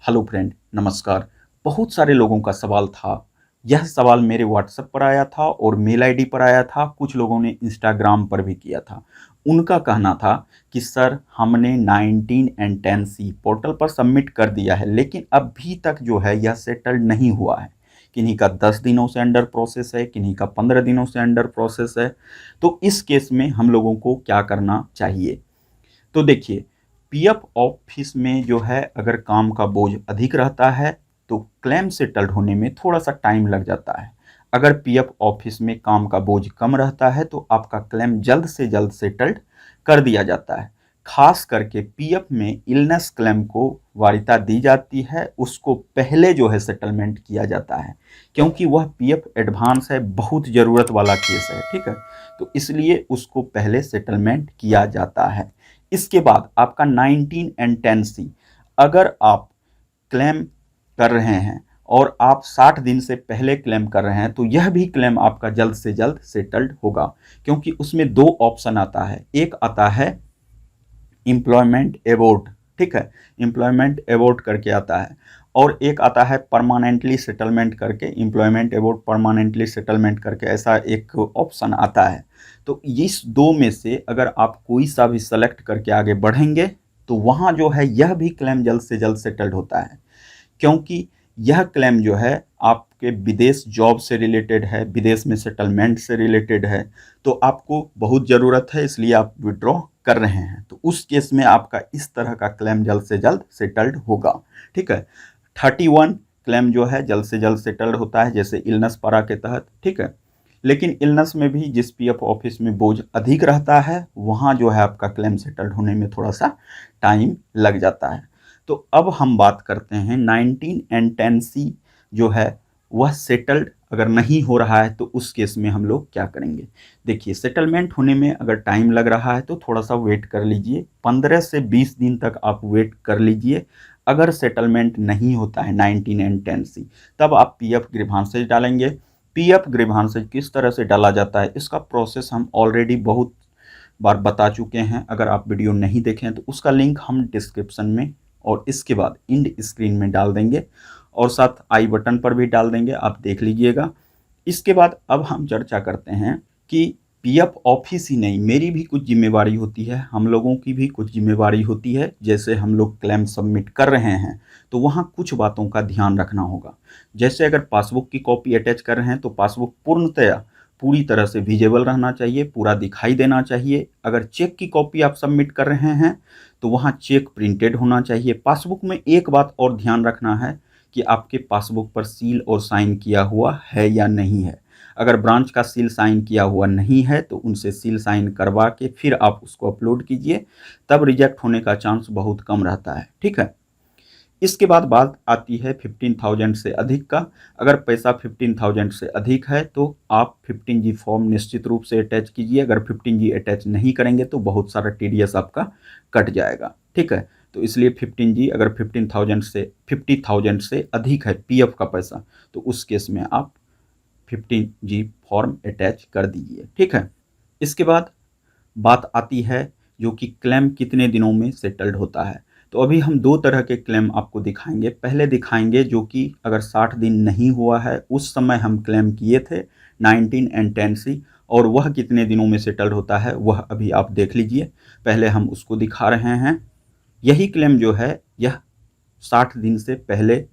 Hello friend, नमस्कार। बहुत सारे लोगों का सवाल था। यह सवाल मेरे व्हाट्सएप पर आया था और मेल आईडी पर आया था। कुछ लोगों ने इंस्टाग्राम पर भी किया था। उनका कहना था कि सर हमने 19 एंड 10 सी पोर्टल पर सबमिट कर दिया है, लेकिन अभी तक जो है यह सेटल्ड नहीं हुआ है। किन्हीं का 10 दिनों से अंडर प्रोसेस है, किन्हीं का 15 दिनों से अंडर प्रोसेस है। तो इस केस में हम लोगों को क्या करना चाहिए? तो देखिए, पीएफ ऑफिस में जो है अगर काम का बोझ अधिक रहता है तो क्लेम सेटल्ड होने में थोड़ा सा टाइम लग जाता है। अगर पीएफ ऑफिस में काम का बोझ कम रहता है तो आपका क्लेम जल्द से जल्द सेटल्ड कर दिया जाता है। खास करके पीएफ में इलनेस क्लेम को वारिता दी जाती है, उसको पहले जो है सेटलमेंट किया जाता है, क्योंकि वह पीएफ एडवांस है, बहुत ज़रूरत वाला केस है। ठीक है, तो इसलिए उसको पहले सेटलमेंट किया जाता है। इसके बाद आपका 19 एंड 10 सी, अगर आप क्लेम कर रहे हैं और आप 60 दिन से पहले क्लेम कर रहे हैं तो यह भी क्लेम आपका जल्द से जल्द सेटल्ड होगा, क्योंकि उसमें दो ऑप्शन आता है। एक आता है एम्प्लॉयमेंट एबोर्ट, ठीक है, एम्प्लॉयमेंट एबोर्ट करके आता है, और एक आता है परमानेंटली सेटलमेंट करके, एम्प्लॉयमेंट एबोर्ट परमानेंटली सेटलमेंट करके, ऐसा एक ऑप्शन आता है। तो इस दो में से अगर आप कोई सा भी सेलेक्ट करके आगे बढ़ेंगे तो वहाँ जो है यह भी क्लेम जल्द से जल्द सेटल्ड होता है, क्योंकि यह क्लेम जो है आपके विदेश जॉब से रिलेटेड है, विदेश में सेटलमेंट से रिलेटेड है, तो आपको बहुत ज़रूरत है, इसलिए आप विड्रॉ कर रहे हैं। तो उस केस में आपका इस तरह का क्लेम जल्द से जल्द सेटल्ड होगा। ठीक है, 31 क्लेम जो है जल्द से जल्द सेटल्ड होता है, जैसे इलनेस पारा के तहत। ठीक है, लेकिन इलनेस में भी जिस पीएफ ऑफिस में बोझ अधिक रहता है वहाँ जो है आपका क्लेम सेटल्ड होने में थोड़ा सा टाइम लग जाता है। तो अब हम बात करते हैं 19 एंड 10 सी जो है वह सेटल्ड अगर नहीं हो रहा है तो उस केस में हम लोग क्या करेंगे? देखिए, सेटलमेंट होने में अगर टाइम लग रहा है तो थोड़ा सा वेट कर लीजिए, 15 से 20 दिन तक आप वेट कर लीजिए। अगर सेटलमेंट नहीं होता है 19 एंड 10 सी, तब आप पीएफ ग्रीवांसेज डालेंगे। पीएफ ग्रीवांसेज किस तरह से डाला जाता है इसका प्रोसेस हम ऑलरेडी बहुत बार बता चुके हैं। अगर आप वीडियो नहीं देखें तो उसका लिंक हम डिस्क्रिप्शन में और इसके बाद इंड स्क्रीन में डाल देंगे, और साथ आई बटन पर भी डाल देंगे, आप देख लीजिएगा। इसके बाद अब हम चर्चा करते हैं कि पीएफ ऑफिस ही नहीं, मेरी भी कुछ जिम्मेवारी होती है, हम लोगों की भी कुछ जिम्मेवारी होती है। जैसे हम लोग क्लेम सबमिट कर रहे हैं तो वहाँ कुछ बातों का ध्यान रखना होगा। जैसे अगर पासबुक की कॉपी अटैच कर रहे हैं तो पासबुक पूर्णतया पूरी तरह से विजिबल रहना चाहिए, पूरा दिखाई देना चाहिए। अगर चेक की कॉपी आप सबमिट कर रहे हैं तो वहाँ चेक प्रिंटेड होना चाहिए। पासबुक में एक बात और ध्यान रखना है कि आपके पासबुक पर सील और साइन किया हुआ है या नहीं है। अगर ब्रांच का सील साइन किया हुआ नहीं है तो उनसे सील साइन करवा के फिर आप उसको अपलोड कीजिए, तब रिजेक्ट होने का चांस बहुत कम रहता है। ठीक है, इसके बाद बात आती है 15,000 से अधिक का। अगर पैसा 15,000 से अधिक है तो आप 15G फॉर्म निश्चित रूप से अटैच कीजिए। अगर 15G अटैच नहीं करेंगे तो बहुत सारा टीडीएस आपका कट जाएगा। ठीक है, तो इसलिए 15G अगर 50,000 से अधिक है पीएफ का पैसा तो उस केस में आप 15G फॉर्म अटैच कर दीजिए। ठीक है, इसके बाद बात आती है जो कि क्लेम कितने दिनों में सेटल्ड होता है। तो अभी हम दो तरह के क्लेम आपको दिखाएंगे। पहले दिखाएंगे जो कि अगर 60 दिन नहीं हुआ है उस समय हम क्लेम किए थे 19 एंड 10 सी, और वह कितने दिनों में सेटल्ड होता है वह अभी आप देख लीजिए। पहले हम उसको दिखा रहे हैं। यही क्लेम जो है यह 60 दिन से पहले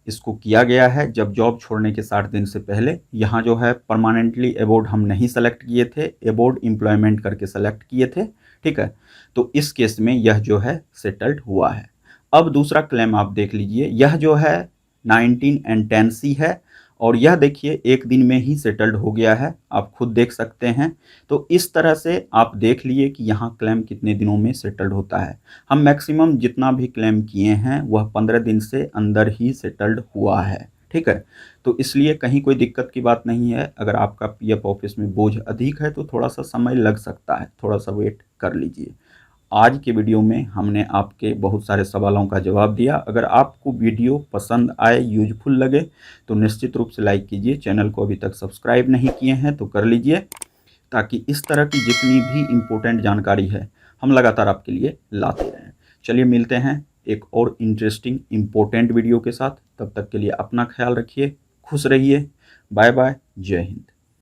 इसको किया गया है, जब जॉब छोड़ने के 60 दिन से पहले। यहाँ जो है परमानेंटली अबोर्ड हम नहीं सेलेक्ट किए थे, अबोर्ड एम्प्लॉयमेंट करके सेलेक्ट किए थे। ठीक है, तो इस केस में यह जो है सेटल्ड हुआ है। अब दूसरा क्लेम आप देख लीजिए, यह जो है 19 एंड 10 सी है, और यह देखिए एक दिन में ही सेटल्ड हो गया है, आप खुद देख सकते हैं। तो इस तरह से आप देख लिए कि यहाँ क्लेम कितने दिनों में सेटल्ड होता है। हम मैक्सिमम जितना भी क्लेम किए हैं वह 15 दिन से अंदर ही सेटल्ड हुआ है। ठीक है, तो इसलिए कहीं कोई दिक्कत की बात नहीं है। अगर आपका पीएफ ऑफिस में बोझ अधिक है तो थोड़ा सा समय लग सकता है, थोड़ा सा वेट कर लीजिए। आज के वीडियो में हमने आपके बहुत सारे सवालों का जवाब दिया। अगर आपको वीडियो पसंद आए, यूजफुल लगे तो निश्चित रूप से लाइक कीजिए। चैनल को अभी तक सब्सक्राइब नहीं किए हैं तो कर लीजिए, ताकि इस तरह की जितनी भी इम्पोर्टेंट जानकारी है हम लगातार आपके लिए लाते रहें। चलिए मिलते हैं एक और इंटरेस्टिंग इम्पोर्टेंट वीडियो के साथ। तब तक के लिए अपना ख्याल रखिए, खुश रहिए। बाय बाय, जय हिंद।